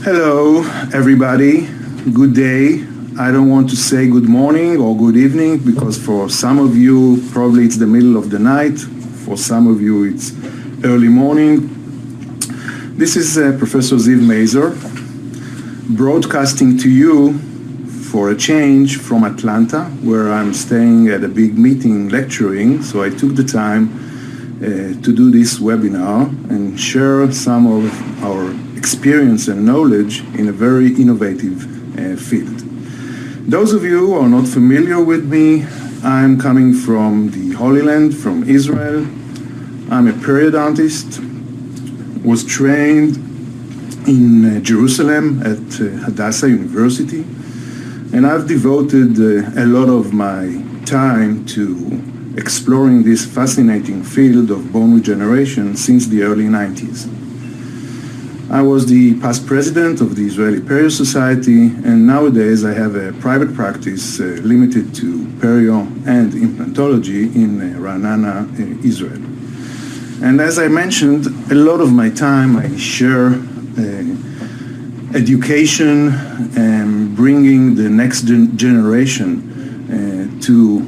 Hello, everybody. Good day. I don't want to say good morning or good evening because for some of you, probably it's the middle of the night. For some of you, it's early morning. This is Professor Ziv Mazer, broadcasting to you for a change from Atlanta, where I'm staying at a big meeting lecturing. So I took the time to do this webinar and share some of our experience and knowledge in a very innovative field. Those of you who are not familiar with me, I'm coming from the Holy Land, from Israel. I'm a periodontist, was trained in Jerusalem at Hadassah University, and I've devoted a lot of my time to exploring this fascinating field of bone regeneration since the early 90s. I was the past president of the Israeli Perio Society, and nowadays I have a private practice limited to perio and implantology in Ra'anana, Israel. And as I mentioned, a lot of my time I share education and bringing the next generation to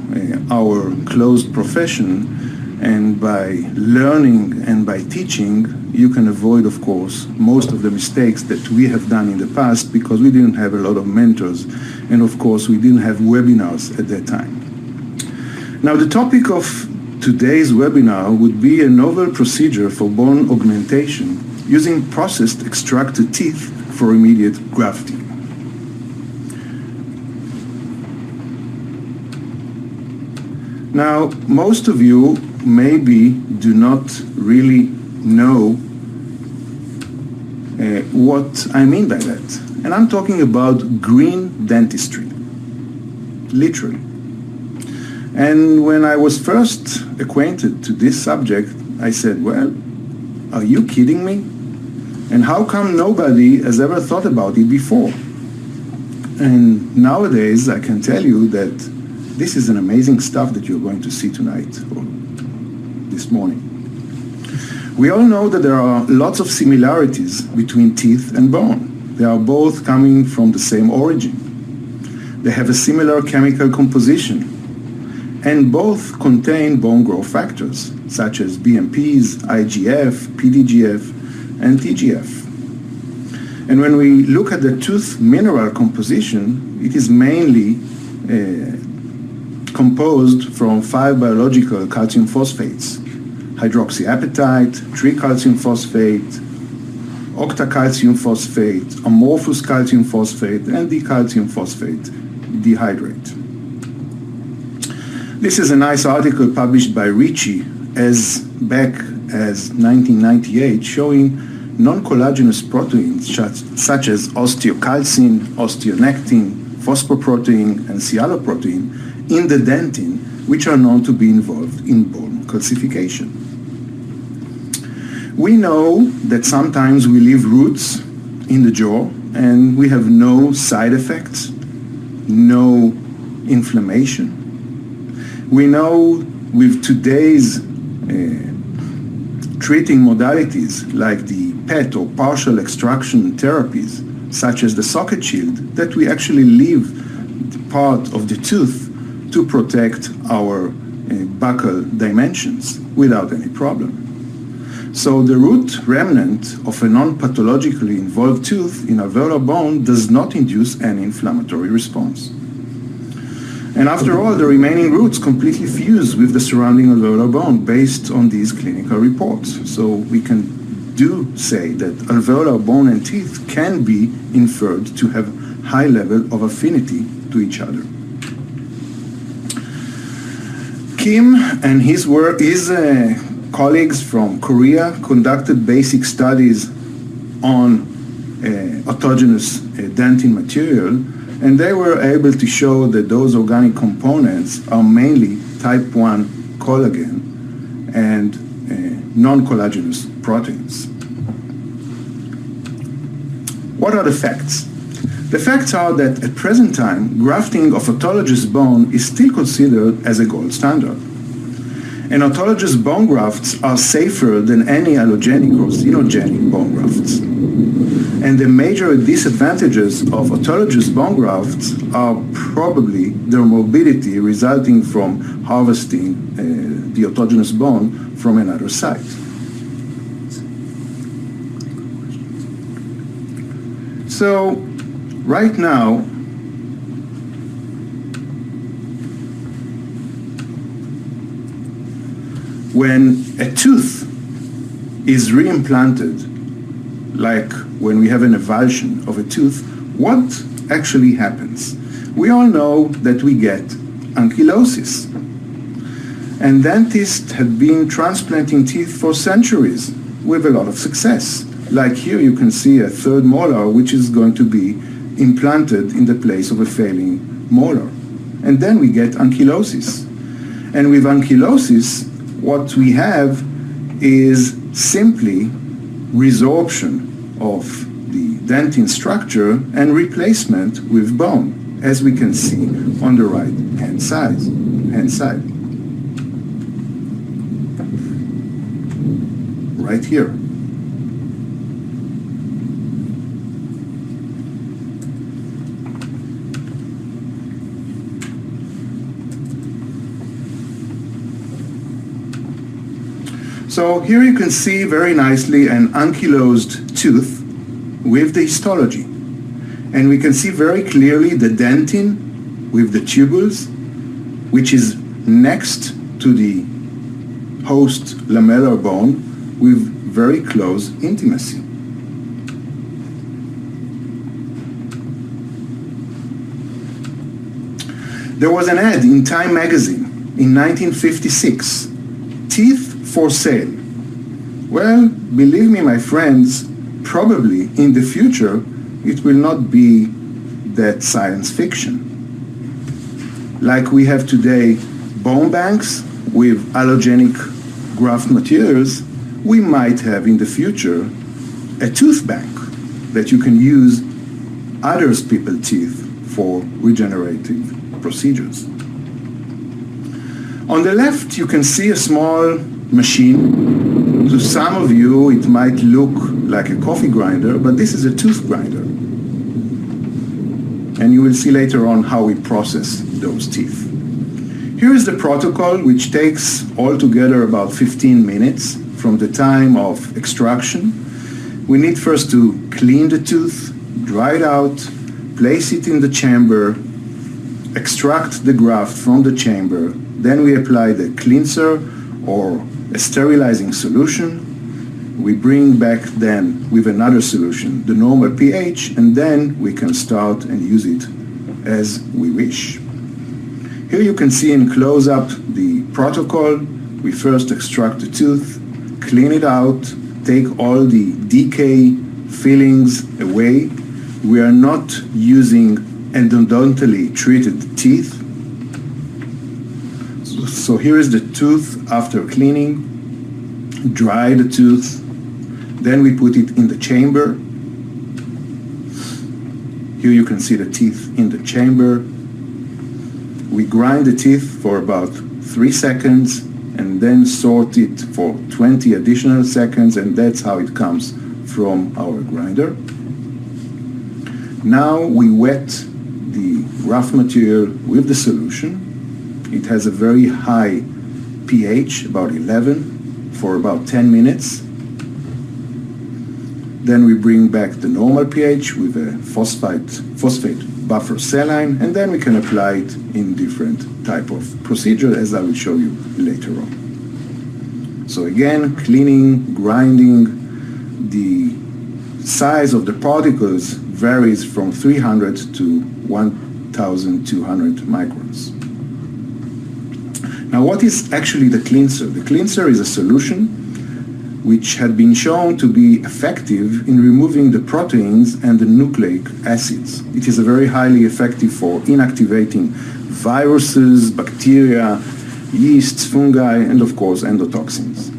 our closed profession. And by learning and by teaching, you can avoid, of course, most of the mistakes that we have done in the past because we didn't have a lot of mentors. And of course, we didn't have webinars at that time. Now, the topic of today's webinar would be a novel procedure for bone augmentation using processed extracted teeth for immediate grafting. Now, most of you maybe do not really know what I mean by that. And I'm talking about green dentistry, literally. And when I was first acquainted to this subject, I said, well, are you kidding me? And how come nobody has ever thought about it before? And nowadays, I can tell you that this is an amazing stuff that you're going to see tonight or this morning. We all know that there are lots of similarities between teeth and bone. They are both coming from the same origin. They have a similar chemical composition, and both contain bone growth factors such as BMPs, IGF, PDGF, and TGF. And when we look at the tooth mineral composition, it is mainly composed from 5 biological calcium phosphates: hydroxyapatite, tricalcium phosphate, octacalcium phosphate, amorphous calcium phosphate, and decalcium phosphate dehydrate. This is a nice article published by Ricci as back as 1998 showing non-collagenous proteins such as osteocalcin, osteonectin, phosphoprotein, and sialoprotein in the dentin, which are known to be involved in bone calcification. We know that sometimes we leave roots in the jaw and we have no side effects, no inflammation. We know with today's treating modalities like the PET or partial extraction therapies, such as the socket shield, that we actually leave part of the tooth to protect our buccal dimensions without any problem. So the root remnant of a non-pathologically involved tooth in alveolar bone does not induce any inflammatory response. And after all, the remaining roots completely fuse with the surrounding alveolar bone based on these clinical reports. So we can do say that alveolar bone and teeth can be inferred to have high level of affinity to each other. Kim and his colleagues from Korea conducted basic studies on autogenous dentin material, and they were able to show that those organic components are mainly type 1 collagen and non-collagenous proteins. What are the facts? The facts are that at present time, grafting of autologous bone is still considered as a gold standard. And autologous bone grafts are safer than any allogenic or xenogenic bone grafts. And the major disadvantages of autologous bone grafts are probably their morbidity resulting from harvesting the autogenous bone from another site. So, right now, when a tooth is reimplanted, like when we have an avulsion of a tooth, what actually happens? We all know that we get ankylosis. And dentists have been transplanting teeth for centuries with a lot of success. Like here you can see a third molar which is going to be implanted in the place of a failing molar. And then we get ankylosis. And with ankylosis, what we have is simply resorption of the dentin structure and replacement with bone, as we can see on the right-hand side. Right here. So here you can see very nicely an ankylosed tooth with the histology. And we can see very clearly the dentin with the tubules, which is next to the host lamellar bone with very close intimacy. There was an ad in Time magazine in 1956, teeth for sale. Well, believe me, my friends, probably in the future it will not be that science fiction. Like we have today bone banks with allogenic graft materials, we might have in the future a tooth bank that you can use other people's teeth for regenerative procedures. On the left, you can see a small machine. To some of you, it might look like a coffee grinder, but this is a tooth grinder. And you will see later on how we process those teeth. Here is the protocol, which takes altogether about 15 minutes from the time of extraction. We need first to clean the tooth, dry it out, place it in the chamber, extract the graft from the chamber. Then we apply the cleanser or a sterilizing solution. We bring back then with another solution the normal pH, and then we can start and use it as we wish. Here you can see in close-up the protocol. We first extract the tooth, clean it out, take all the decay fillings away. We are not using endodontally treated teeth. So here is the tooth after cleaning. Dry the tooth. Then we put it in the chamber. Here you can see the teeth in the chamber. We grind the teeth for about 3 seconds and then sort it for 20 additional seconds, and that's how it comes from our grinder. Now we wet the rough material with the solution. It has a very high pH, about 11, for about 10 minutes. Then we bring back the normal pH with a phosphate buffer saline, and then we can apply it in different type of procedure, as I will show you later on. So again, cleaning, grinding, the size of the particles varies from 300 to 1,200 microns. Now, what is actually the cleanser? The cleanser is a solution which had been shown to be effective in removing the proteins and the nucleic acids. It is a very highly effective for inactivating viruses, bacteria, yeasts, fungi, and of course endotoxins.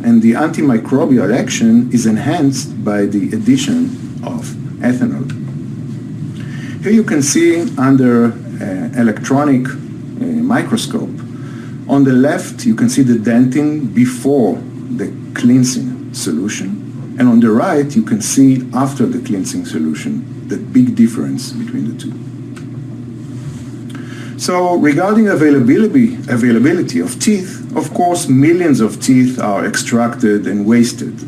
And the antimicrobial action is enhanced by the addition of ethanol. Here you can see under electronic microscope On the left, you can see the dentin before the cleansing solution. And on the right, you can see after the cleansing solution, the big difference between the two. So regarding availability of teeth, of course, millions of teeth are extracted and wasted.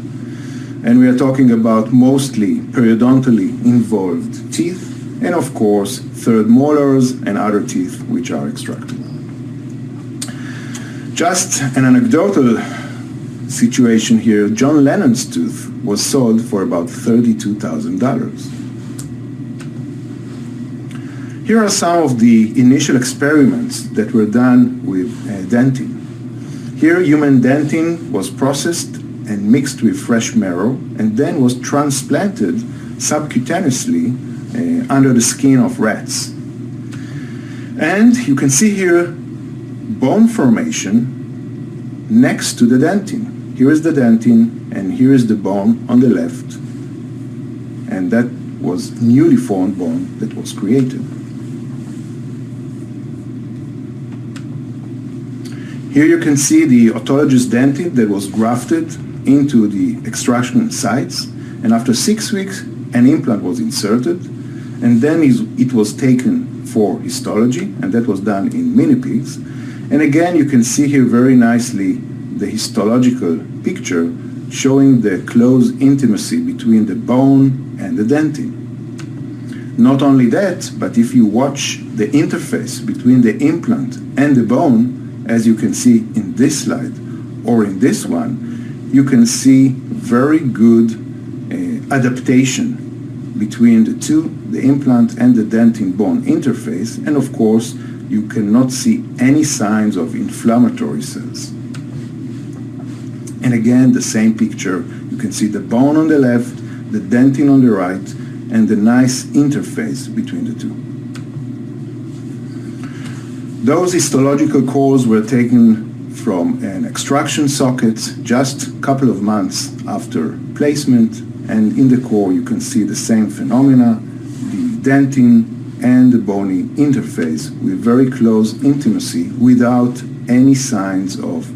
And we are talking about mostly periodontally involved teeth, and of course, third molars and other teeth which are extracted. Just an anecdotal situation here, John Lennon's tooth was sold for about $32,000. Here are some of the initial experiments that were done with dentin. Here, human dentin was processed and mixed with fresh marrow and then was transplanted subcutaneously under the skin of rats. And you can see here bone formation next to the dentin. Here is the dentin and here is the bone on the left. And that was newly formed bone that was created. Here you can see the autologous dentin that was grafted into the extraction sites, and after 6 weeks an implant was inserted, and then it was taken for histology, and that was done in mini pigs. And again you can see here very nicely the histological picture showing the close intimacy between the bone and the dentin. Not only that, but if you watch the interface between the implant and the bone, as you can see in this slide or in this one, you can see very good adaptation between the two, the implant and the dentin bone interface, and of course you cannot see any signs of inflammatory cells. And again, the same picture, you can see the bone on the left, the dentin on the right, and the nice interface between the two. Those histological cores were taken from an extraction socket just a couple of months after placement, and in the core you can see the same phenomena, the dentin and the bony interface with very close intimacy without any signs of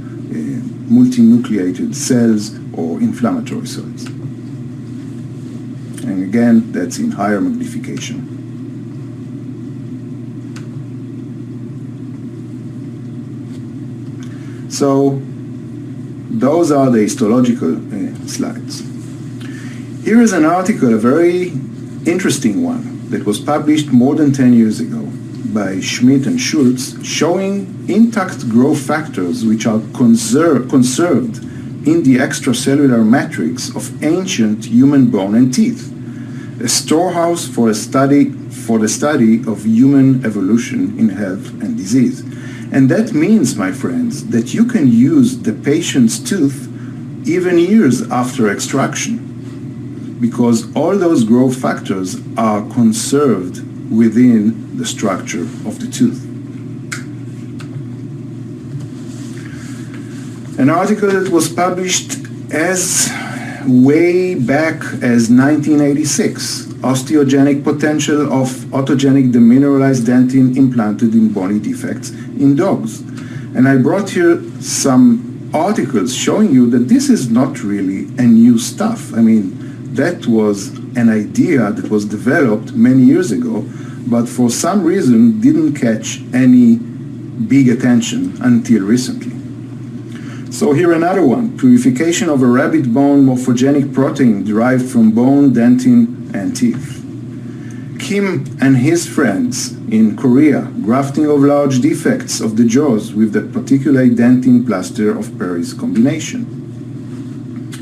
multinucleated cells or inflammatory cells. And again, that's in higher magnification. So those are the histological slides. Here is an article, a very interesting one, that was published more than 10 years ago by Schmidt and Schultz, showing intact growth factors which are conserved in the extracellular matrix of ancient human bone and teeth, a storehouse for the study of human evolution in health and disease. And that means, my friends, that you can use the patient's tooth even years after extraction, because all those growth factors are conserved within the structure of the tooth. An article that was published as way back as 1986, osteogenic potential of autogenic demineralized dentin implanted in bony defects in dogs. And I brought here some articles showing you that this is not really a new stuff. I mean, that was an idea that was developed many years ago, but for some reason didn't catch any big attention until recently. So here another one, purification of a rabbit bone morphogenic protein derived from bone, dentin, and teeth. Kim and his friends in Korea, grafting of large defects of the jaws with the particulate dentin plaster of Paris combination.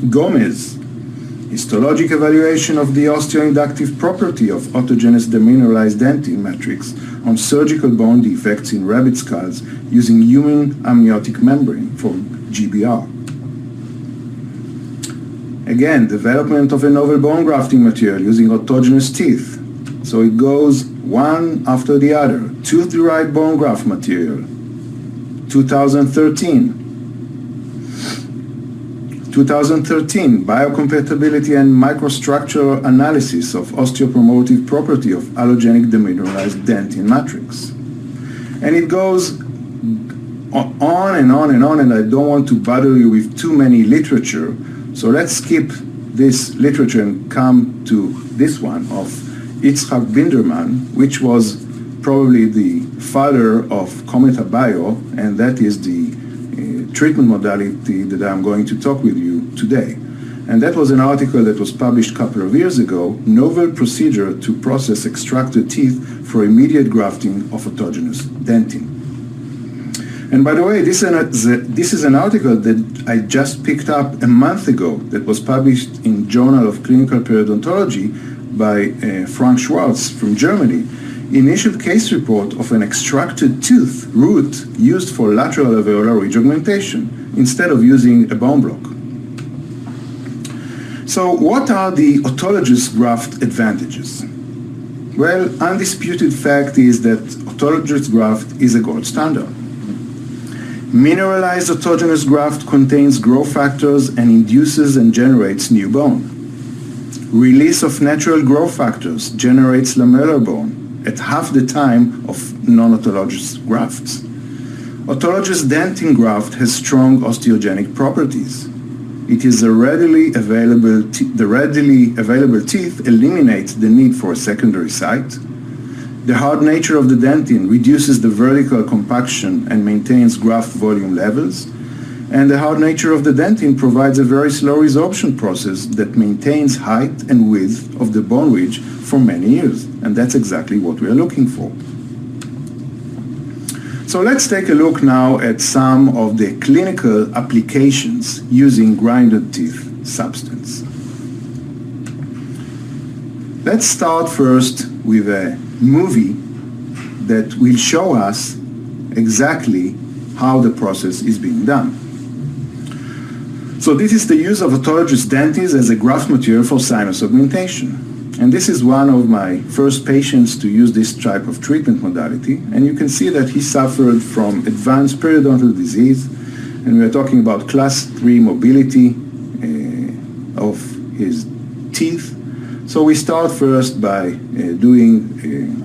Gomez, histologic evaluation of the osteoinductive property of autogenous demineralized dentin matrix on surgical bone defects in rabbit skulls using human amniotic membrane from GBR. Again, development of a novel bone grafting material using autogenous teeth. So it goes one after the other. Tooth-derived bone graft material, 2013. 2013, biocompatibility and microstructural analysis of osteopromotive property of allogenic demineralized dentin matrix. And it goes on and on and on, and I don't want to bother you with too many literature. So let's skip this literature and come to this one of Yitzhak Binderman, which was probably the father of Cometa Bio, and that is the treatment modality that I'm going to talk with you today. And that was an article that was published a couple of years ago, Novel Procedure to Process Extracted Teeth for Immediate Grafting of Autogenous Dentin. And by the way, this is an article that I just picked up a month ago that was published in Journal of Clinical Periodontology by Frank Schwarz from Germany. Initial case report of an extracted tooth root used for lateral alveolar ridge augmentation instead of using a bone block. So what are the autologous graft advantages? Well, undisputed fact is that autologous graft is a gold standard. Mineralized autogenous graft contains growth factors and induces and generates new bone. Release of natural growth factors generates lamellar bone at half the time of non-autologous grafts. Autologous dentin graft has strong osteogenic properties. It is the readily available teeth eliminates the need for a secondary site. The hard nature of the dentin reduces the vertical compaction and maintains graft volume levels. And the hard nature of the dentin provides a very slow resorption process that maintains height and width of the bone ridge for many years. And that's exactly what we are looking for. So let's take a look now at some of the clinical applications using grinded teeth substance. Let's start first with a movie that will show us exactly how the process is being done. So this is the use of autologous dentins as a graft material for sinus augmentation. And this is one of my first patients to use this type of treatment modality. And you can see that he suffered from advanced periodontal disease. And we are talking about class 3 mobility of his teeth. So we start first by doing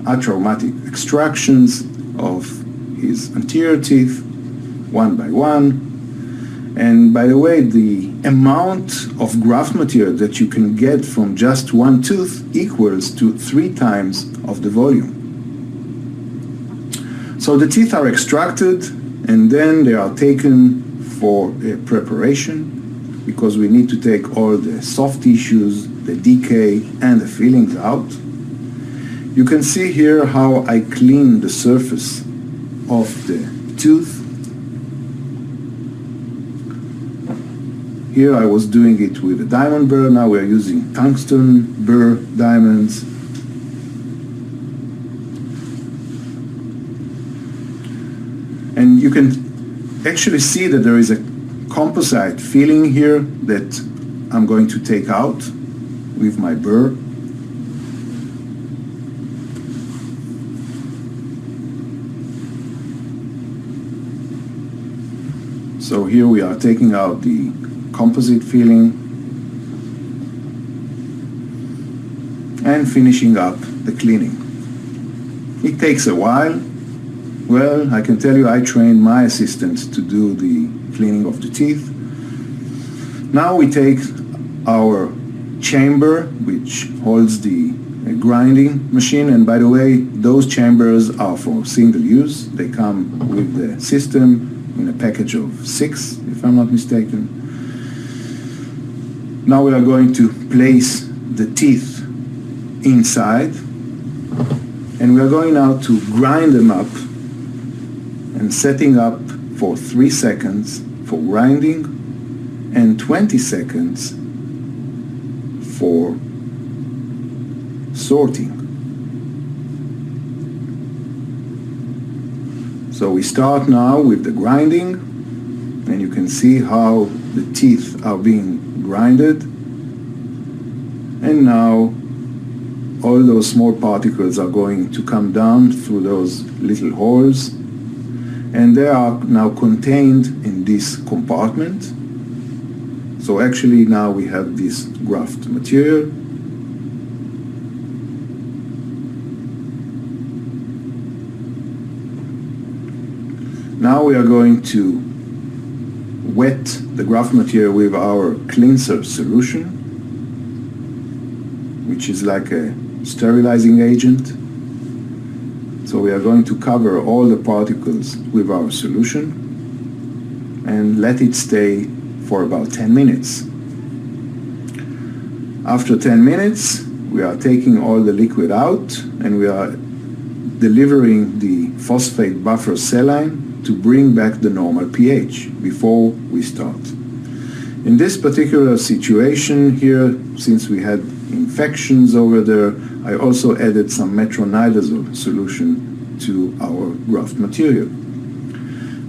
atraumatic extractions of his anterior teeth, one by one. And by the way, the amount of graft material that you can get from just one tooth equals to 3 times of the volume. So the teeth are extracted, and then they are taken for preparation, because we need to take all the soft tissues, the decay, and the fillings out. You can see here how I clean the surface of the tooth. Here I was doing it with a diamond burr. Now we're using tungsten burr diamonds. And you can actually see that there is a composite filling here that I'm going to take out with my burr. So here we are taking out the composite filling and finishing up the cleaning. It takes a while. Well, I can tell you I trained my assistant to do the cleaning of the teeth. Now we take our chamber, which holds the grinding machine, and by the way, those chambers are for single use. They come with the system in a package of 6, if I'm not mistaken. Now we are going to place the teeth inside, and we are going now to grind them up and setting up for 3 seconds for grinding and 20 seconds for sorting. So we start now with the grinding, and you can see how the teeth are being grinded, and now all those small particles are going to come down through those little holes, and they are now contained in this compartment. So actually now we have this graft material. Now we are going to wet the graft material with our cleanser solution, which is like a sterilizing agent. So we are going to cover all the particles with our solution and let it stay for about 10 minutes. After 10 minutes, we are taking all the liquid out and we are delivering the phosphate buffer saline to bring back the normal pH before we start. In this particular situation here, since we had infections over there, I also added some metronidazole solution to our graft material.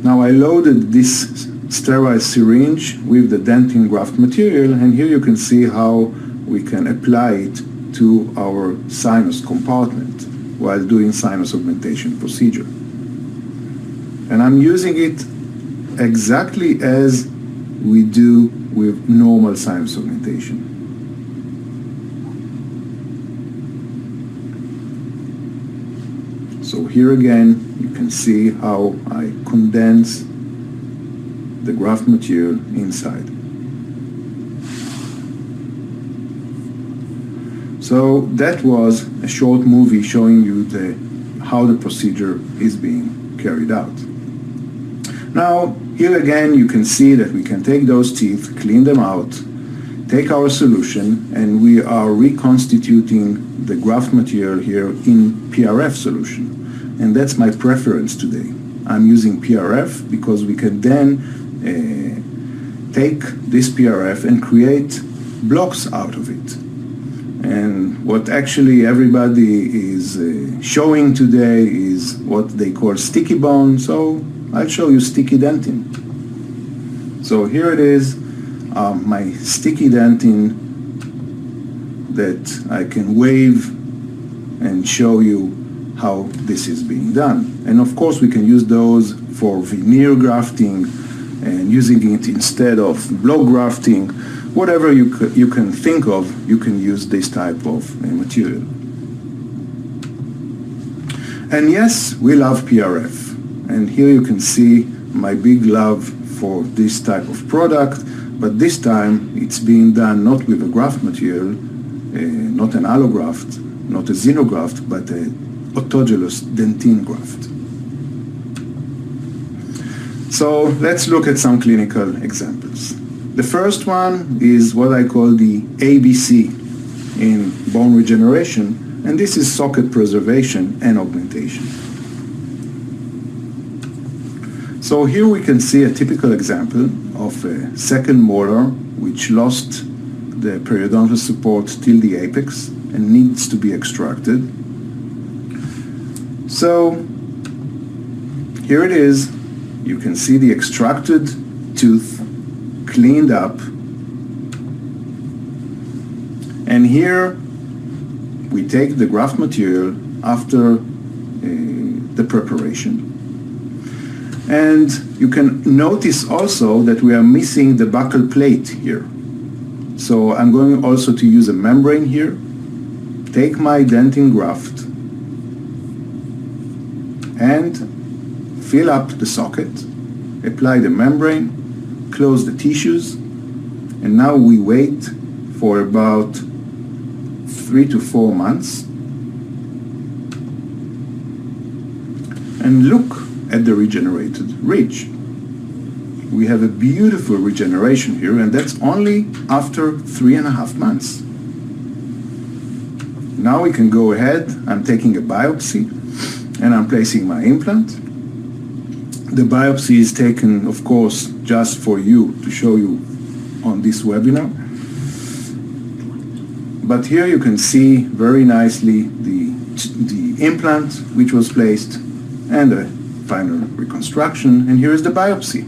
Now I loaded this sterile syringe with the dentin graft material, and here you can see how we can apply it to our sinus compartment while doing sinus augmentation procedure. And I'm using it exactly as we do with normal sinus augmentation. So here again, you can see how I condense the graft material inside. So that was a short movie showing you how the procedure is being carried out. Now, here again, you can see that we can take those teeth, clean them out, take our solution, and we are reconstituting the graft material here in PRF solution. And that's my preference today. I'm using PRF because we can then take this PRF and create blocks out of it. And what actually everybody is showing today is what they call sticky bone. So I'll show you sticky dentin. So here it is, my sticky dentin that I can wave and show you how this is being done. And of course we can use those for veneer grafting and using it instead of block grafting. Whatever you can think of, you can use this type of material. And yes, we love PRF. And here you can see my big love for this type of product, but this time it's being done not with a graft material, not an allograft, not a xenograft, but a autogenous dentin graft. So let's look at some clinical examples. The first one is what I call the ABC in bone regeneration, and this is socket preservation and augmentation. So here we can see a typical example of a second molar which lost the periodontal support till the apex and needs to be extracted. So here it is. You can see the extracted tooth cleaned up. And here we take the graft material after the preparation. And you can notice also that we are missing the buccal plate here. So I'm going also to use a membrane here. Take my dentin graft and fill up the socket, apply the membrane, close the tissues, and now we wait for about 3 to 4 months and look at the regenerated ridge. We have a beautiful regeneration here, and that's only after 3.5 months. Now we can go ahead. I'm taking a biopsy and I'm placing my implant. The biopsy is taken, of course, just for you, to show you on this webinar. But here you can see very nicely the implant which was placed and the final reconstruction. And here is the biopsy.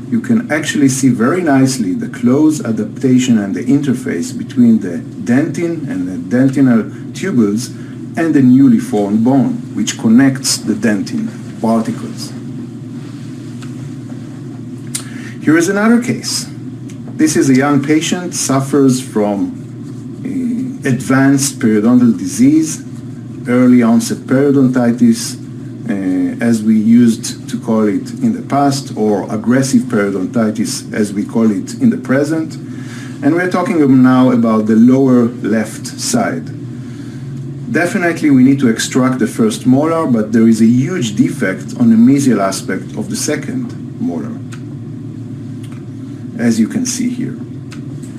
You can actually see very nicely the close adaptation and the interface between the dentin and the dentinal tubules and the newly formed bone, which connects the dentin particles. Here is another case. This is a young patient, suffers from advanced periodontal disease, early onset periodontitis, as we used to call it in the past, or aggressive periodontitis as we call it in the present. And we're talking now about the lower left side. Definitely we need to extract the first molar, but there is a huge defect on the mesial aspect of the second molar, as you can see here.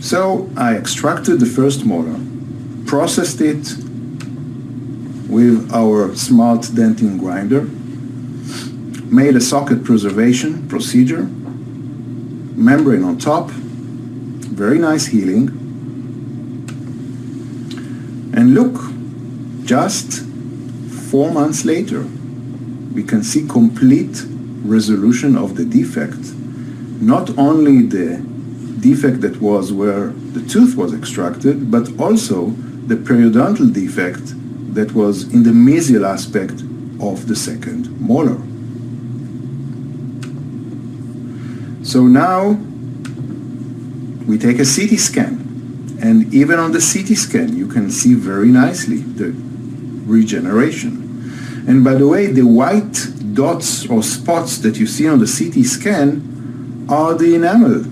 So I extracted the first molar, processed it with our smart dentin grinder, made a socket preservation procedure, membrane on top, very nice healing. And look, just 4 months later, we can see complete resolution of the defect. Not only the defect that was where the tooth was extracted, but also the periodontal defect that was in the mesial aspect of the second molar. So now we take a CT scan, and even on the CT scan you can see very nicely the regeneration. And by the way, the white dots or spots that you see on the CT scan are the enamel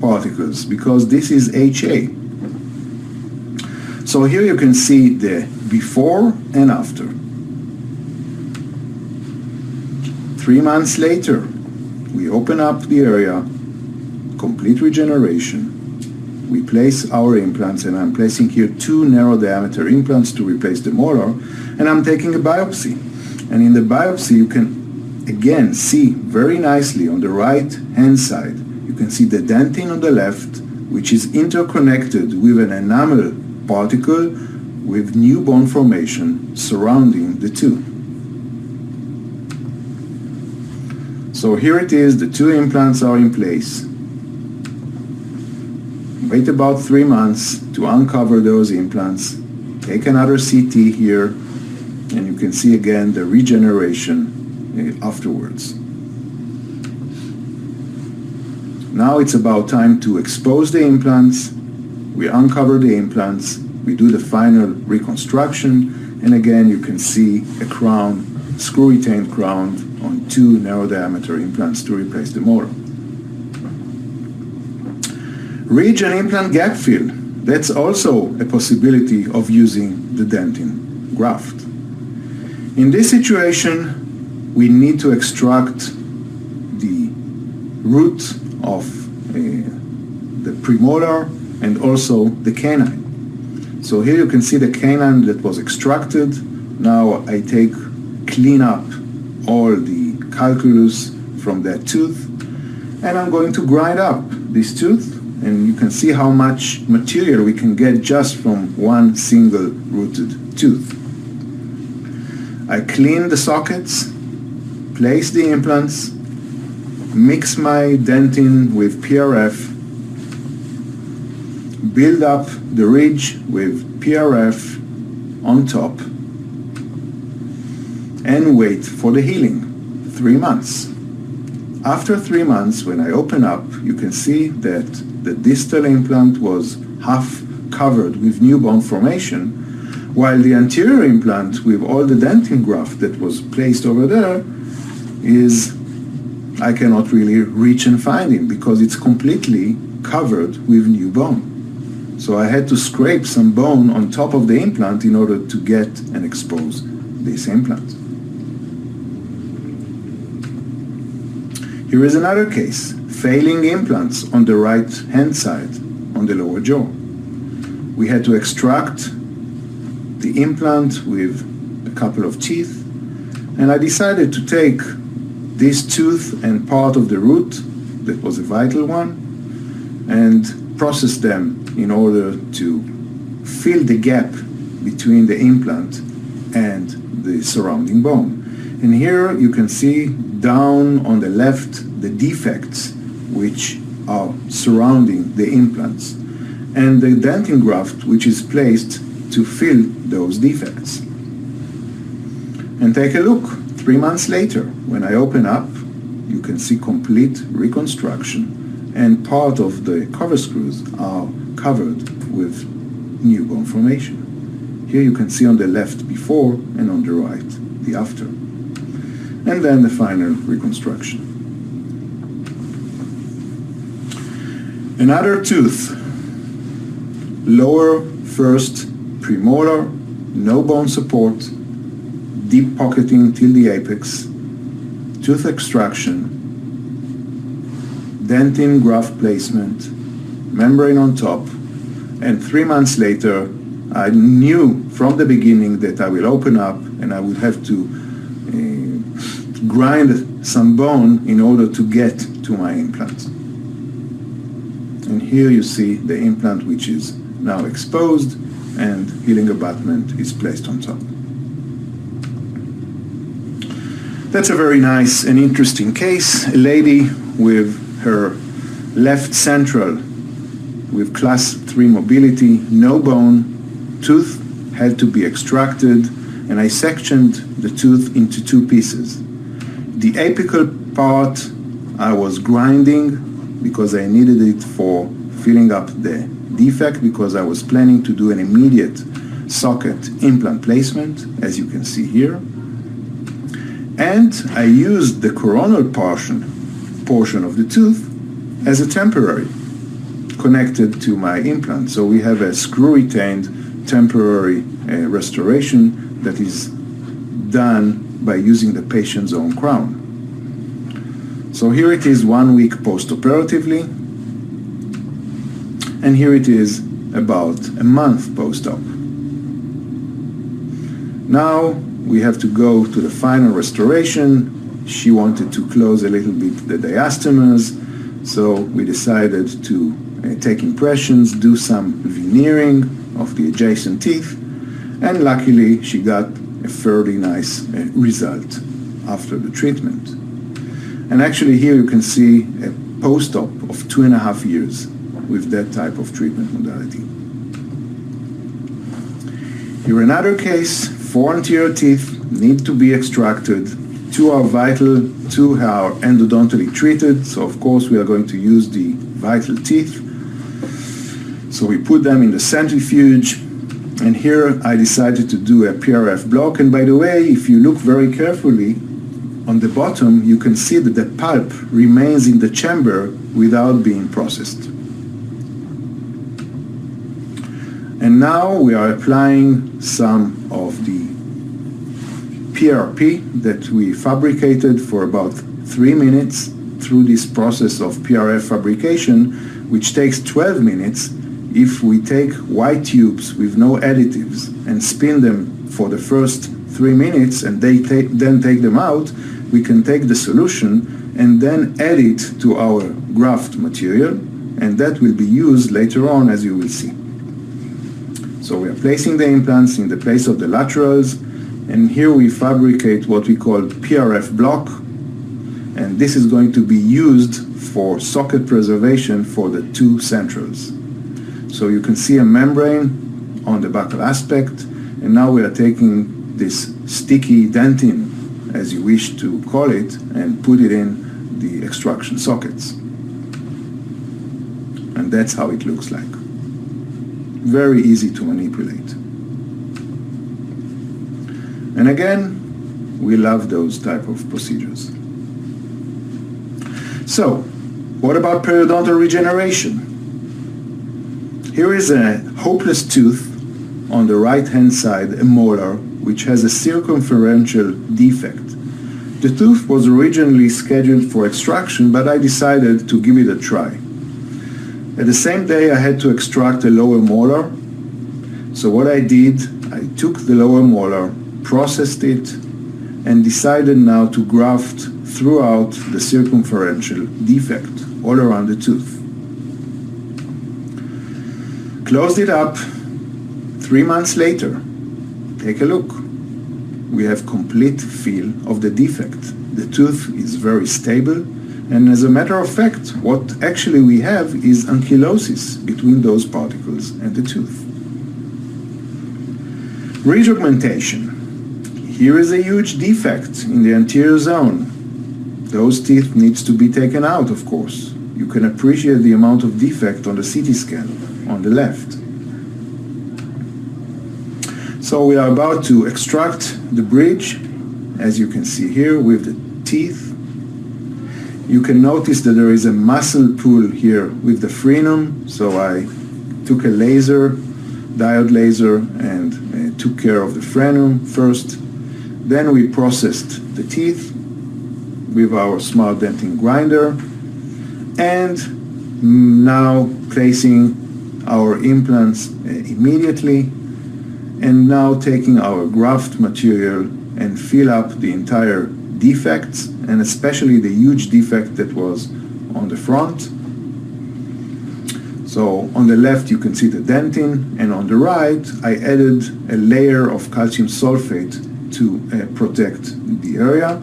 particles, because this is HA. So here you can see the before and after. 3 months later, we open up the area, complete regeneration. We place our implants, and I'm placing here 2 narrow diameter implants to replace the molar, and I'm taking a biopsy. And in the biopsy you can again see very nicely on the right hand side, you can see the dentin on the left, which is interconnected with an enamel particle with new bone formation surrounding the two. So here it is, the 2 implants are in place. Wait about 3 months to uncover those implants. Take another CT here, and you can see again the regeneration afterwards. Now it's about time to expose the implants. We uncover the implants, we do the final reconstruction, and again you can see a crown, screw-retained crown on 2 narrow diameter implants to replace the molar. Ridge and implant gap fill, that's also a possibility of using the dentin graft. In this situation, we need to extract the root of the premolar and also the canine. So here you can see the canine that was extracted. Now I clean up all the calculus from that tooth, and I'm going to grind up this tooth, and you can see how much material we can get just from one single rooted tooth. I clean the sockets, place the implants, mix my dentin with PRF, build up the ridge with PRF on top, and wait for the healing. 3 months. After 3 months, when I open up, you can see that the distal implant was half covered with new bone formation, while the anterior implant with all the dentin graft that was placed over there is, I cannot really reach and find him because it's completely covered with new bone. So I had to scrape some bone on top of the implant in order to get and expose this implant. Here is another case, failing implants on the right hand side, on the lower jaw. We had to extract the implant with a couple of teeth, and I decided to take this tooth and part of the root, that was a vital one, and process them in order to fill the gap between the implant and the surrounding bone. And here you can see down on the left the defects which are surrounding the implants, and the dentin graft which is placed to fill those defects. And take a look, 3 months later, when I open up, you can see complete reconstruction, and part of the cover screws are covered with new bone formation. Here you can see on the left before and on the right the after. and then the final reconstruction. Another tooth, lower first premolar, no bone support, deep pocketing till the apex, tooth extraction, dentin graft placement, membrane on top, and 3 months later I knew from the beginning that I will open up and I would have to grind some bone in order to get to my implant. And here you see the implant, which is now exposed, and healing abutment is placed on top. That's a very nice and interesting case. A lady with her left central with class 3 mobility, no bone, tooth had to be extracted, and I sectioned the tooth into 2 pieces. The apical part I was grinding because I needed it for filling up the defect, because I was planning to do an immediate socket implant placement, as you can see here. And I used the coronal portion of the tooth as a temporary, connected to my implant. So we have a screw-retained temporary restoration that is done by using the patient's own crown. So here it is 1 week post-operatively, and here it is about a month post-op. Now we have to go to the final restoration. She wanted to close a little bit the diastomers, so we decided to take impressions, do some veneering of the adjacent teeth, and luckily she got a fairly nice result after the treatment. And actually here you can see a post-op of 2.5 years with that type of treatment modality. Here another case, 4 anterior teeth need to be extracted. 2 are vital, 2 are endodontally treated, so of course we are going to use the vital teeth. So we put them in the centrifuge, and here I decided to do a PRF block. And by the way, if you look very carefully on the bottom, you can see that the pulp remains in the chamber without being processed. And now we are applying some of the PRP that we fabricated for about 3 minutes through this process of PRF fabrication, which takes 12 minutes. If we take white tubes with no additives and spin them for the first 3 minutes and then take them out, we can take the solution and then add it to our graft material, and that will be used later on, as you will see. So we are placing the implants in the place of the laterals, and here we fabricate what we call PRF block, and this is going to be used for socket preservation for the 2 centrals. So you can see a membrane on the buccal aspect, and now we are taking this sticky dentin, as you wish to call it, and put it in the extraction sockets. And that's how it looks like. Very easy to manipulate. And again, we love those type of procedures. So, what about periodontal regeneration? Here is a hopeless tooth on the right-hand side, a molar, which has a circumferential defect. The tooth was originally scheduled for extraction, but I decided to give it a try. At the same day, I had to extract a lower molar. So what I did, I took the lower molar, processed it, and decided now to graft throughout the circumferential defect, all around the tooth. Closed it up. 3 months later, take a look. We have complete feel of the defect. The tooth is very stable, and as a matter of fact, what actually we have is ankylosis between those particles and the tooth. Ridge augmentation. Here is a huge defect in the anterior zone. Those teeth needs to be taken out, of course. You can appreciate the amount of defect on the CT scan on the left. So we are about to extract the bridge, as you can see here, with the teeth. You can notice that there is a muscle pull here with the frenum, so I took a laser, diode laser, and took care of the frenum first. Then we processed the teeth with our smart dentin grinder, and now placing our implants immediately, and now taking our graft material and fill up the entire defects, and especially the huge defect that was on the front. So on the left you can see the dentin, and on the right I added a layer of calcium sulfate to protect the area.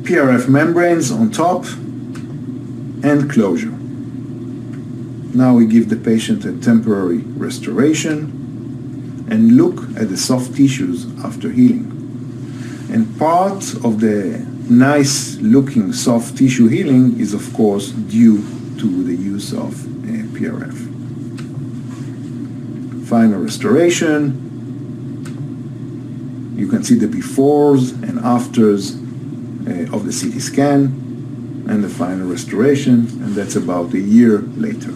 PRF membranes on top, and closure. Now we give the patient a temporary restoration and look at the soft tissues after healing. And part of the nice looking soft tissue healing is of course due to the use of PRF. Final restoration. You can see the befores and afters of the CT scan, and the final restoration, and that's about a year later.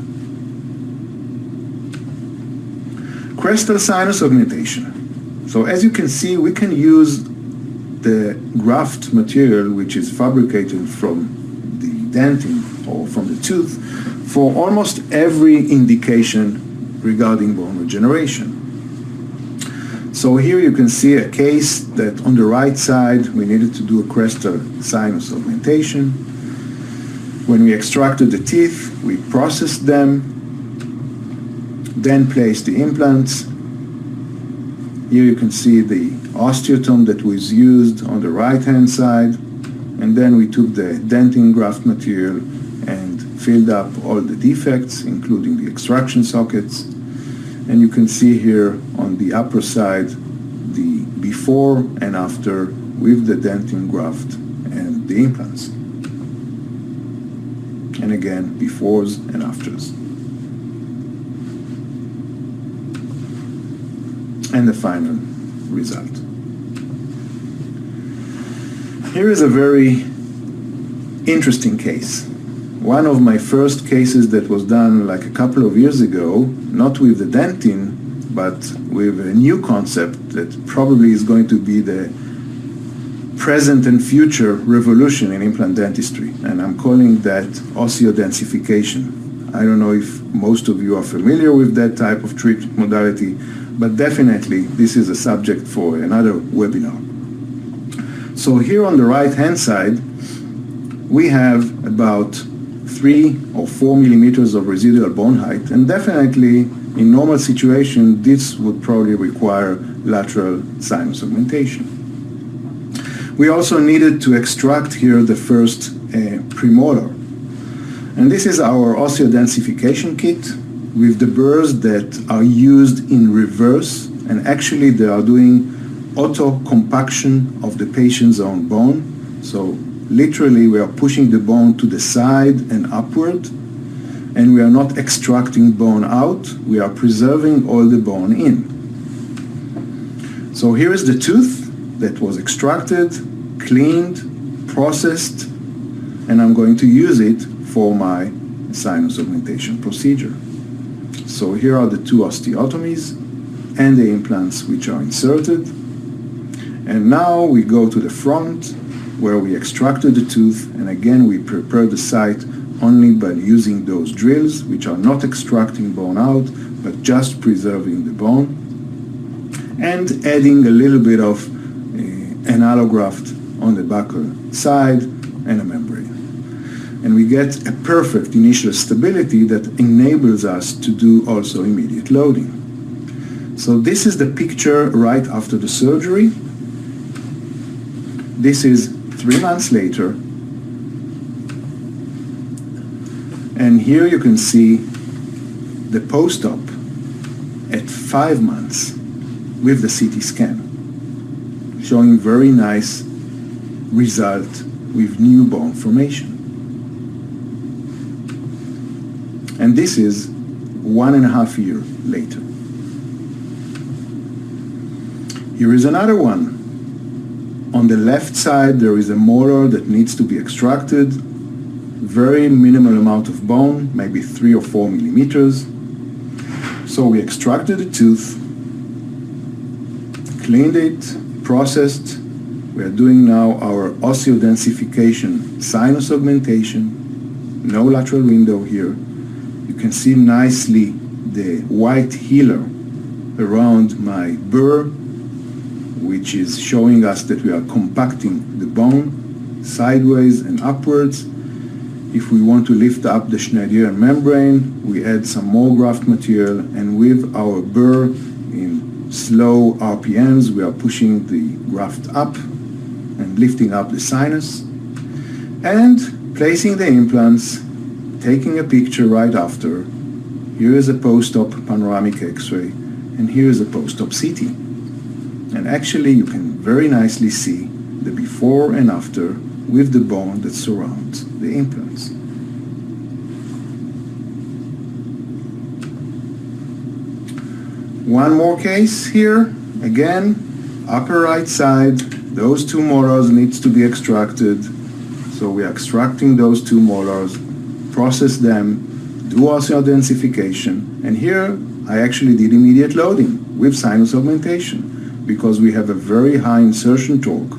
Crestal sinus augmentation. So as you can see, we can use the graft material, which is fabricated from the dentin or from the tooth, for almost every indication regarding bone regeneration. So here you can see a case that on the right side we needed to do a crestal sinus augmentation. When we extracted the teeth, we processed them, then placed the implants. Here you can see the osteotome that was used on the right-hand side, and then we took the dentin graft material and filled up all the defects, including the extraction sockets. And you can see here on the upper side the before and after with the dentin graft and the implants. And again, befores and afters. And the final result. Here is a very interesting case. One of my first cases that was done like a couple of years ago, not with the dentin, but with a new concept that probably is going to be the present and future revolution in implant dentistry, and I'm calling that osseodensification. I don't know if most of you are familiar with that type of treatment modality, but definitely this is a subject for another webinar. So here on the right-hand side, we have about 3 or 4 millimeters of residual bone height, and definitely in normal situation this would probably require lateral sinus augmentation. We also needed to extract here the first premolar, and this is our osseodensification kit with the burrs that are used in reverse, and actually they are doing auto compaction of the patient's own bone. So literally we are pushing the bone to the side and upward, and we are not extracting bone out, we are preserving all the bone in. So here is the tooth that was extracted, cleaned, processed, and I'm going to use it for my sinus augmentation procedure. So here are the 2 osteotomies and the implants which are inserted. And now we go to the front where we extracted the tooth, and again we prepare the site only by using those drills which are not extracting bone out but just preserving the bone, and adding a little bit of an allograft on the buccal side and a membrane. And we get a perfect initial stability that enables us to do also immediate loading. So this is the picture right after the surgery. This is 3 months later. And here you can see the post-op at 5 months with the CT scan, showing very nice result with new bone formation. And this is 1.5 years later. Here is another one On the left side, there is a molar that needs to be extracted. Very minimal amount of bone, maybe 3 or 4 millimeters. So we extracted the tooth, cleaned it, processed. We are doing now our osteodensification, sinus augmentation, no lateral window here. You can see nicely the white healer around my burr, which is showing us that we are compacting the bone sideways and upwards. If we want to lift up the Schneiderian membrane, we add some more graft material, and with our burr in slow RPMs, we are pushing the graft up and lifting up the sinus, and placing the implants, taking a picture right after. Here is a post-op panoramic X-ray, and here is a post-op CT. And actually, you can very nicely see the before and after with the bone that surrounds the implants. One more case here. Again, upper right side, those 2 molars needs to be extracted. So we are extracting those 2 molars, process them, do osteodensification, and here I actually did immediate loading with sinus augmentation because we have a very high insertion torque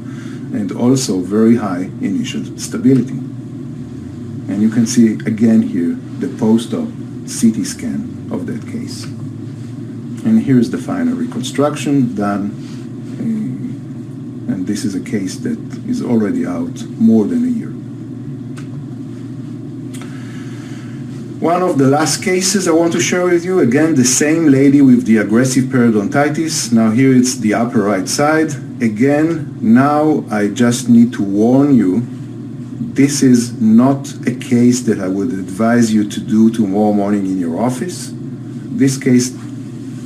and also very high initial stability. And you can see again here the post-op CT scan of that case. And here's the final reconstruction done. And this is a case that is already out more than a year. One of the last cases I want to share with you, again, the same lady with the aggressive periodontitis. Now here it's the upper right side. Again, now I just need to warn you, this is not a case that I would advise you to do tomorrow morning in your office. This case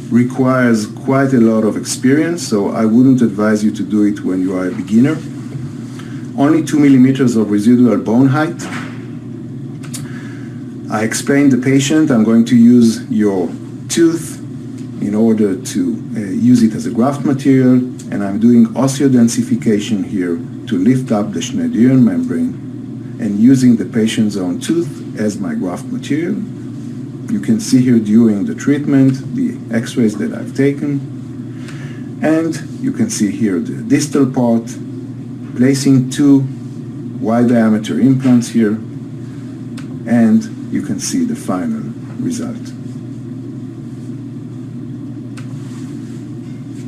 requires quite a lot of experience, so I wouldn't advise you to do it when you are a beginner. Only 2 millimeters of residual bone height. I explained the patient, I'm going to use your tooth in order to use it as a graft material, and I'm doing osteodensification here to lift up the Schneiderian membrane and using the patient's own tooth as my graft material. You can see here during the treatment the x-rays that I've taken, and you can see here the distal part, placing 2 wide diameter implants here, and you can see the final result.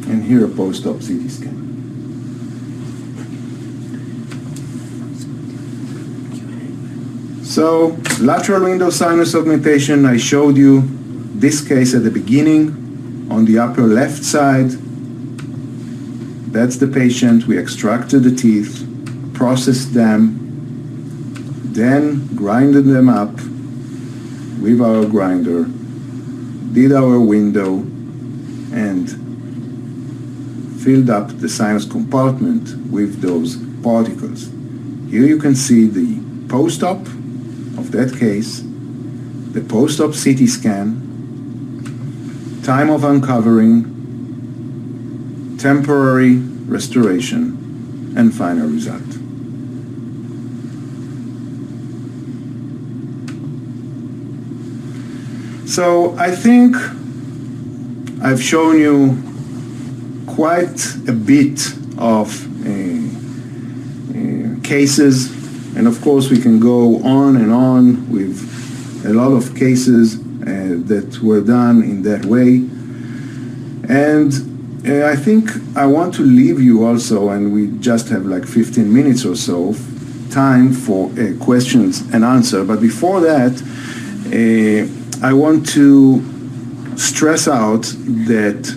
And here a post-op CT scan. So, lateral window sinus augmentation, I showed you this case at the beginning. On the upper left side, that's the patient. We extracted the teeth, processed them, then grinded them up with our grinder, did our window, and filled up the sinus compartment with those particles. Here you can see the post-op of that case, the post-op CT scan, time of uncovering, temporary restoration, and final result. So I think I've shown you quite a bit of cases, and of course we can go on and on with a lot of cases that were done in that way. And I think I want to leave you also, and we just have like 15 minutes or so time for questions and answer. But before that, I want to stress out that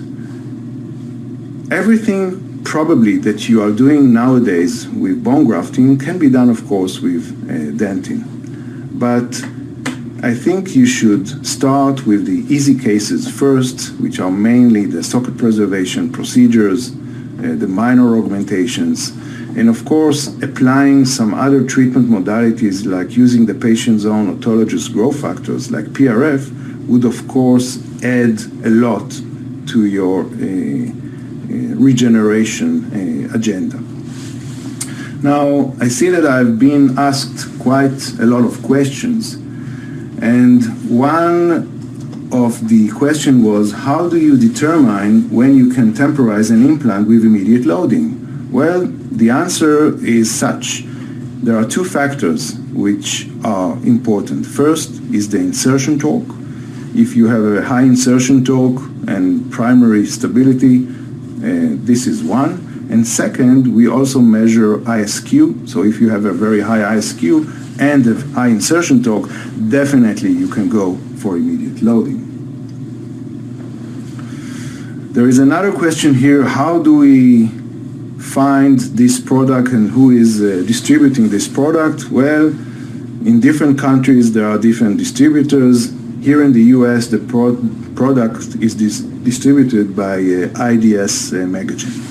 everything probably that you are doing nowadays with bone grafting can be done, of course, with dentin. But I think you should start with the easy cases first, which are mainly the socket preservation procedures, the minor augmentations, and of course applying some other treatment modalities like using the patient's own autologous growth factors like PRF would of course add a lot to your regeneration agenda. Now, I see that I've been asked quite a lot of questions, and one of the question was, how do you determine when you can temporize an implant with immediate loading? Well, the answer is such. There are two factors which are important. First is the insertion torque. If you have a high insertion torque and primary stability, this is one. And second, we also measure ISQ. So if you have a very high ISQ and a high insertion torque, definitely you can go for immediate loading. There is another question here, how do we find this product and who is distributing this product? Well, in different countries there are different distributors. Here in the US, the product is distributed by IDS Magazine.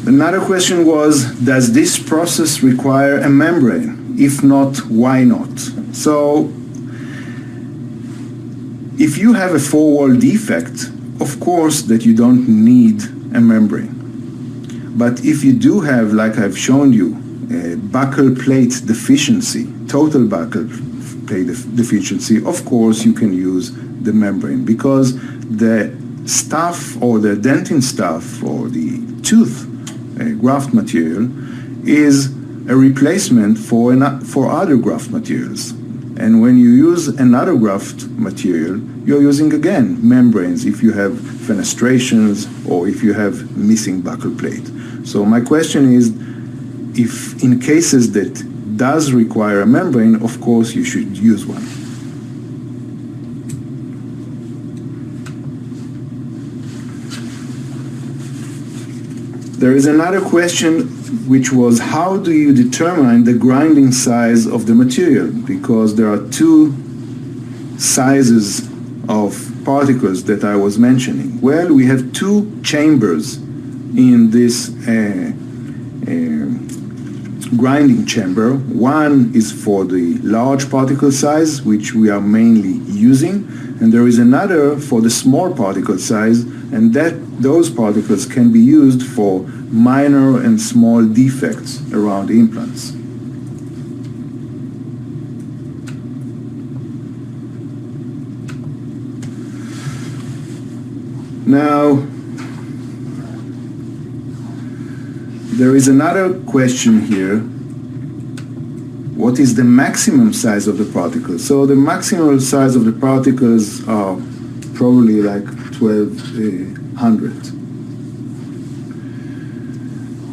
Another question was, does this process require a membrane? If not, why not? So, if you have a four-wall defect, of course that you don't need a membrane. But if you do have, like I've shown you, a buccal plate deficiency, total buccal plate deficiency, of course you can use the membrane, because the stuff or the dentin stuff or the tooth graft material is a replacement for other graft materials. And when you use another graft material, you're using again membranes if you have fenestrations or if you have missing buccal plate. So my question is, if in cases that does require a membrane, of course you should use one. There is another question which was, how do you determine the grinding size of the material? Because there are two sizes of particles that I was mentioning. Well, we have two chambers in this grinding chamber. One is for the large particle size, which we are mainly using, and there is another for the small particle size, and those particles can be used for minor and small defects around implants. Now, there is another question here. What is the maximum size of the particles? So the maximum size of the particles are probably like 1200.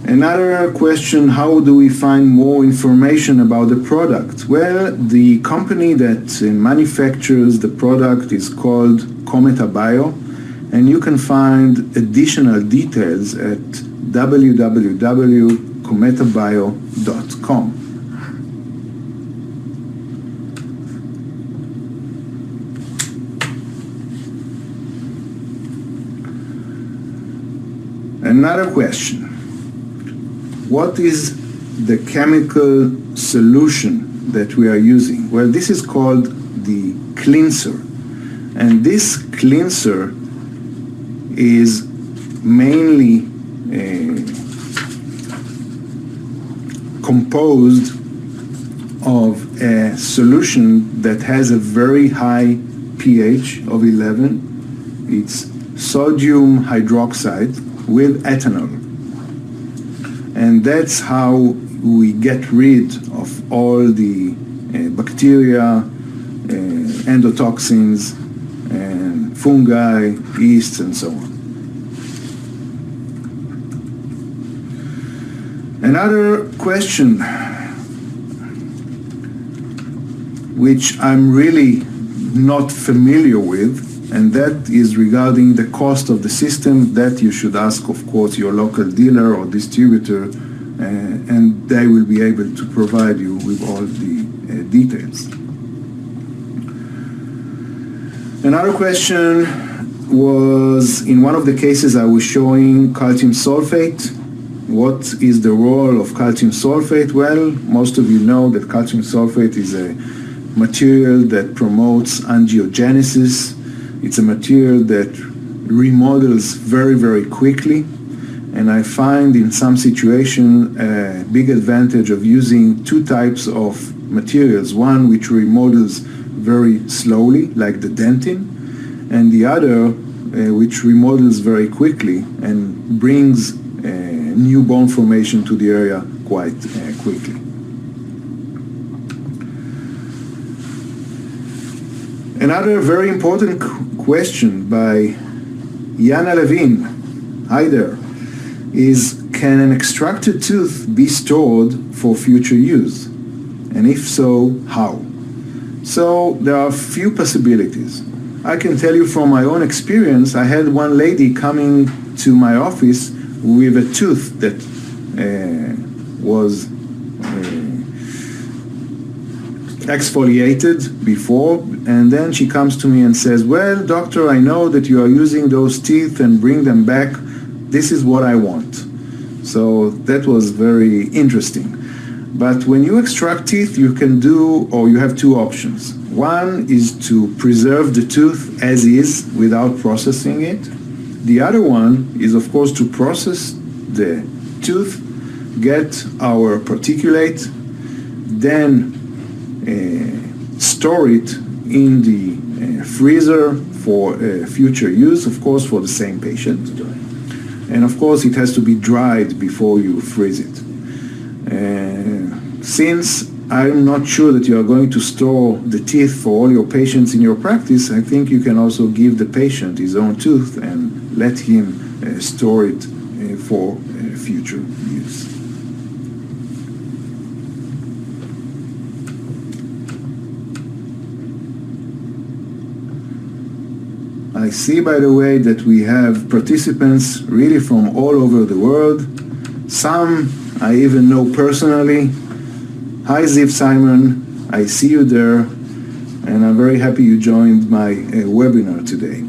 Another question, how do we find more information about the product? Well, the company that manufactures the product is called Cometa Bio, and you can find additional details at www.cometabio.com. Another question. What is the chemical solution that we are using? Well, this is called the cleanser. And this cleanser is mainly composed of a solution that has a very high pH of 11. It's sodium hydroxide with ethanol. And that's how we get rid of all the bacteria, endotoxins, and fungi, yeasts, and so on. Another question, which I'm really not familiar with, and that is regarding the cost of the system. That you should ask, of course, your local dealer or distributor, and they will be able to provide you with all the details. Another question was, in one of the cases I was showing calcium sulfate. What is the role of calcium sulfate? Well, most of you know that calcium sulfate is a material that promotes angiogenesis. It's a material that remodels very, very quickly. And I find in some situation a big advantage of using two types of materials. One which remodels very slowly, like the dentin, and the other which remodels very quickly and brings new bone formation to the area quite quickly. Another very important question by Yana Levin, hi there, is can an extracted tooth be stored for future use? And if so, how? So there are a few possibilities. I can tell you from my own experience, I had one lady coming to my office with a tooth that was exfoliated before, and then she comes to me and says, well, doctor, I know that you are using those teeth and bring them back. This is what I want. So that was very interesting. But when you extract teeth, you can do, or you have two options. One is to preserve the tooth as is without processing it. The other one is, of course, to process the tooth, get our particulate, then store it in the freezer for future use, of course, for the same patient. And of course, it has to be dried before you freeze it. Since I'm not sure that you are going to store the teeth for all your patients in your practice, I think you can also give the patient his own tooth and let him store it for future use. I see, by the way, that we have participants really from all over the world. Some I even know personally. Hi, Ziv Simon. I see you there, and I'm very happy you joined my webinar today.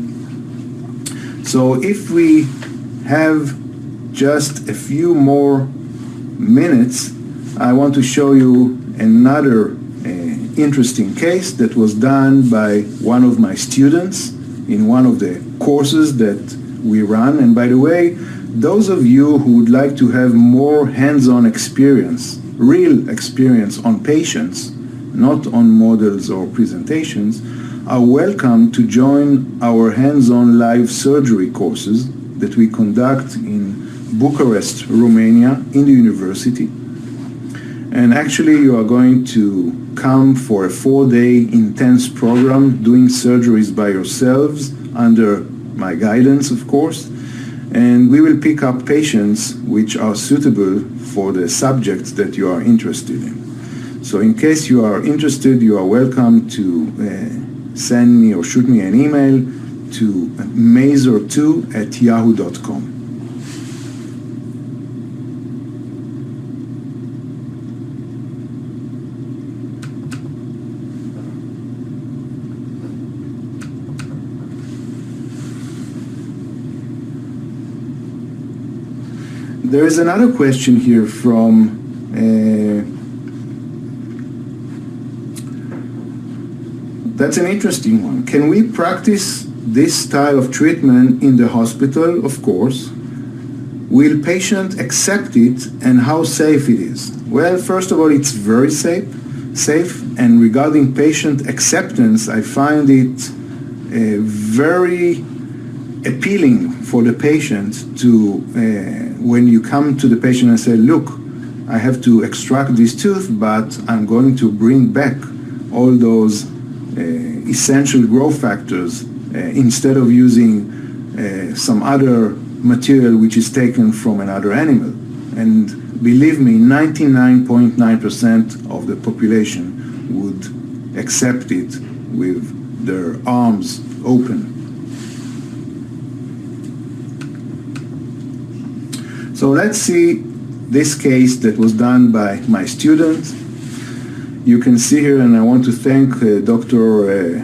So if we have just a few more minutes, I want to show you another interesting case that was done by one of my students in one of the courses that we run. And by the way, those of you who would like to have more hands-on experience, real experience on patients, not on models or presentations, are welcome to join our hands-on live surgery courses that we conduct in Bucharest, Romania, in the university. And actually, you are going to come for a 4-day intense program doing surgeries by yourselves under my guidance, of course. And we will pick up patients which are suitable for the subjects that you are interested in. So in case you are interested, you are welcome to send me or shoot me an email to mazer2@yahoo.com. There is another question here from that's an interesting one. Can we practice this style of treatment in the hospital? Of course. Will patient accept it, and how safe it is? Well, first of all, it's very safe. And regarding patient acceptance, I find it very appealing for the patient to, when you come to the patient and say, look, I have to extract this tooth, but I'm going to bring back all those essential growth factors instead of using some other material which is taken from another animal. And believe me, 99.9% of the population would accept it with their arms open. So let's see this case that was done by my student. You can see here, and I want to thank Dr.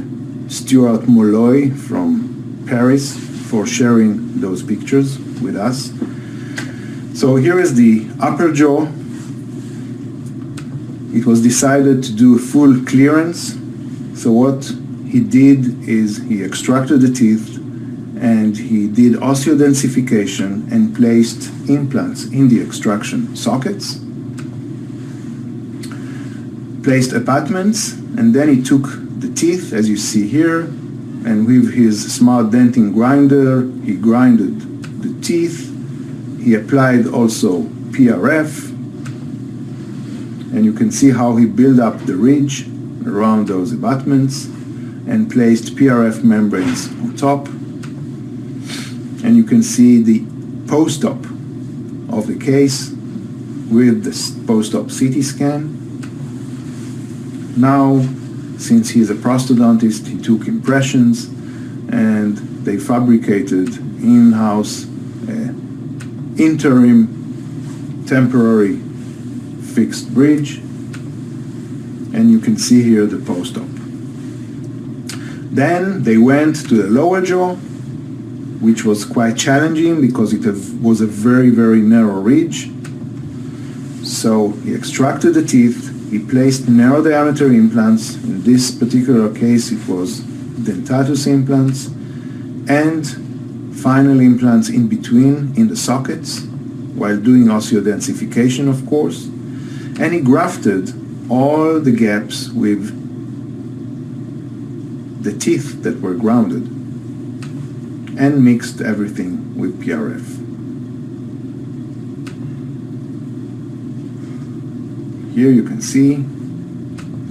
Stuart Molloy from Paris for sharing those pictures with us. So here is the upper jaw. It was decided to do a full clearance. So what he did is he extracted the teeth and he did osseodensification and placed implants in the extraction sockets, placed abutments, and then he took the teeth, as you see here, and with his smart denting grinder, he grinded the teeth. He applied also PRF, and you can see how he built up the ridge around those abutments and placed PRF membranes on top. And you can see the post-op of the case with the post-op CT scan. Now, since he's a prosthodontist, he took impressions and they fabricated in-house interim temporary fixed bridge, and you can see here the post-op. Then they went to the lower jaw, which was quite challenging because it was a very, very narrow ridge. So he extracted the teeth, he placed narrow diameter implants. In this particular case, it was dentatus implants, and final implants in between in the sockets, while doing osseodensification, of course. And he grafted all the gaps with the teeth that were grounded and mixed everything with PRF. Here you can see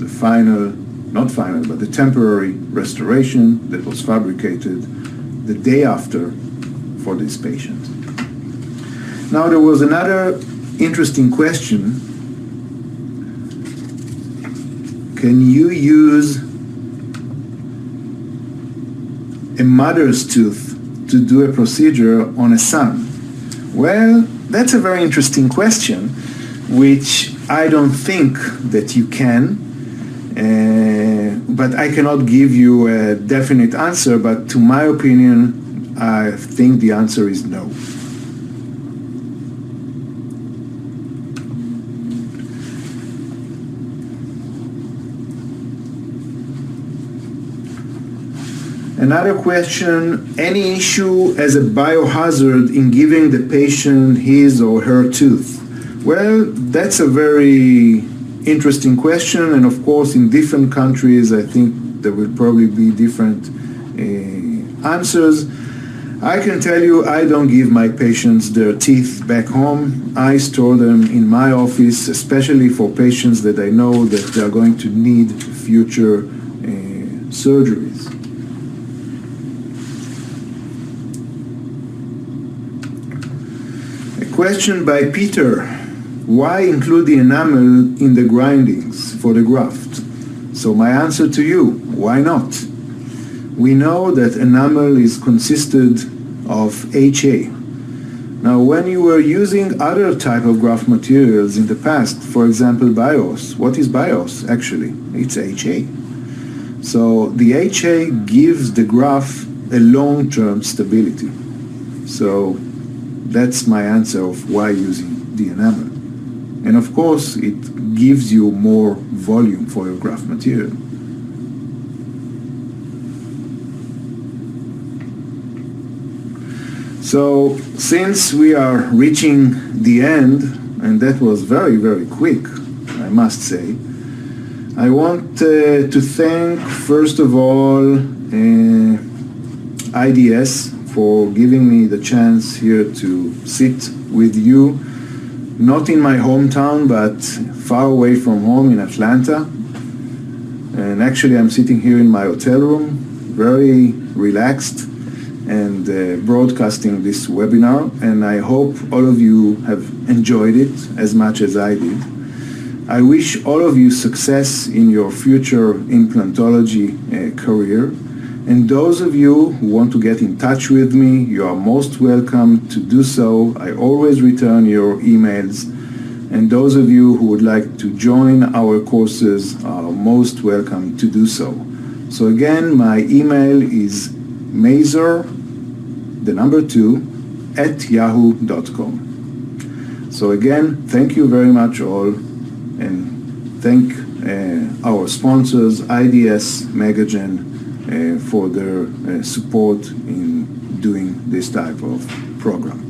the final, not final, but the temporary restoration that was fabricated the day after for this patient. Now there was another interesting question. Can you use a mother's tooth to do a procedure on a son? Well, that's a very interesting question, which I don't think that you can, but I cannot give you a definite answer, but to my opinion, I think the answer is no. Another question, any issue as a biohazard in giving the patient his or her tooth? Well, that's a very interesting question, and of course in different countries I think there will probably be different answers. I can tell you I don't give my patients their teeth back home. I store them in my office, especially for patients that I know that they are going to need future surgeries. A question by Peter. Why include the enamel in the grindings for the graft? So my answer to you, why not? We know that enamel is consisted of HA. Now when you were using other type of graft materials in the past, for example BIOS, what is BIOS actually? It's HA. So the HA gives the graft a long-term stability. So that's my answer of why using the enamel. And of course, it gives you more volume for your graft material. So, since we are reaching the end, and that was very, very quick, I must say, I want to thank, first of all, IDS for giving me the chance here to sit with you, not in my hometown, but far away from home in Atlanta. And actually, I'm sitting here in my hotel room, very relaxed, and broadcasting this webinar. And I hope all of you have enjoyed it as much as I did. I wish all of you success in your future implantology career. And those of you who want to get in touch with me, you are most welcome to do so. I always return your emails. And those of you who would like to join our courses are most welcome to do so. So again, my email is mazer2@yahoo.com. So again, thank you very much all, and thank our sponsors, IDS, Magagen, for their support in doing this type of program.